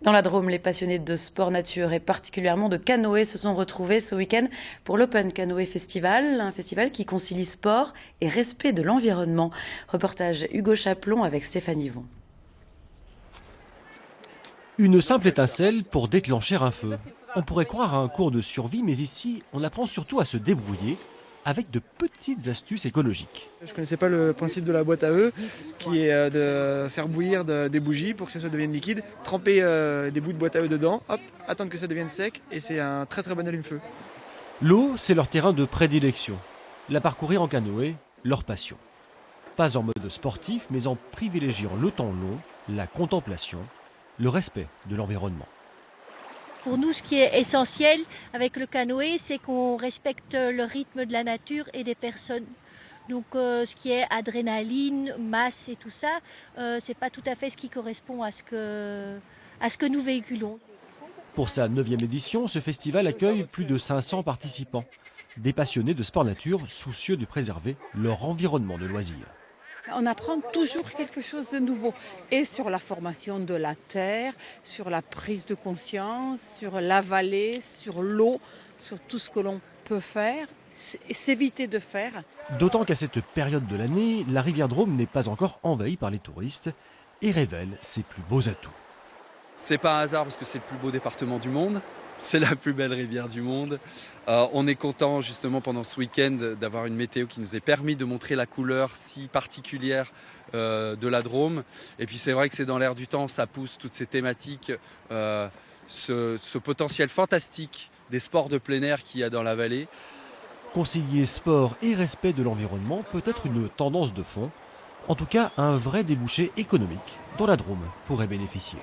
Dans la Drôme, les passionnés de sport nature et particulièrement de canoë se sont retrouvés ce week-end pour l'Open Canoë Festival, un festival qui concilie sport et respect de l'environnement. Reportage Hugo Chaplon avec Stéphanie Yvon. Une simple étincelle pour déclencher un feu. On pourrait croire à un cours de survie, mais ici, on apprend surtout à se débrouiller avec de petites astuces écologiques. Je ne connaissais pas le principe de la boîte à œufs, qui est de faire bouillir des bougies pour que ça devienne liquide, tremper des bouts de boîte à œufs dedans, hop, attendre que ça devienne sec, et c'est un très bon allume-feu. L'eau, c'est leur terrain de prédilection. La parcourir en canoë, leur passion. Pas en mode sportif, mais en privilégiant le temps long, la contemplation, le respect de l'environnement. Pour nous, ce qui est essentiel avec le canoë, c'est qu'on respecte le rythme de la nature et des personnes. Donc ce qui est adrénaline, masse et tout ça, c'est pas tout à fait ce qui correspond à ce que nous véhiculons. Pour sa 9e édition, ce festival accueille plus de 500 participants. Des passionnés de sport nature soucieux de préserver leur environnement de loisirs. On apprend toujours quelque chose de nouveau, et sur la formation de la terre, sur la prise de conscience, sur la vallée, sur l'eau, sur tout ce que l'on peut faire, s'éviter de faire. D'autant qu'à cette période de l'année, la rivière Drôme n'est pas encore envahie par les touristes et révèle ses plus beaux atouts. C'est pas un hasard parce que c'est le plus beau département du monde, c'est la plus belle rivière du monde. On est content justement pendant ce week-end d'avoir une météo qui nous ait permis de montrer la couleur si particulière de la Drôme. Et puis c'est vrai que c'est dans l'air du temps, ça pousse toutes ces thématiques, ce potentiel fantastique des sports de plein air qu'il y a dans la vallée. Concilier sport et respect de l'environnement peut être une tendance de fond, en tout cas un vrai débouché économique dont la Drôme pourrait bénéficier.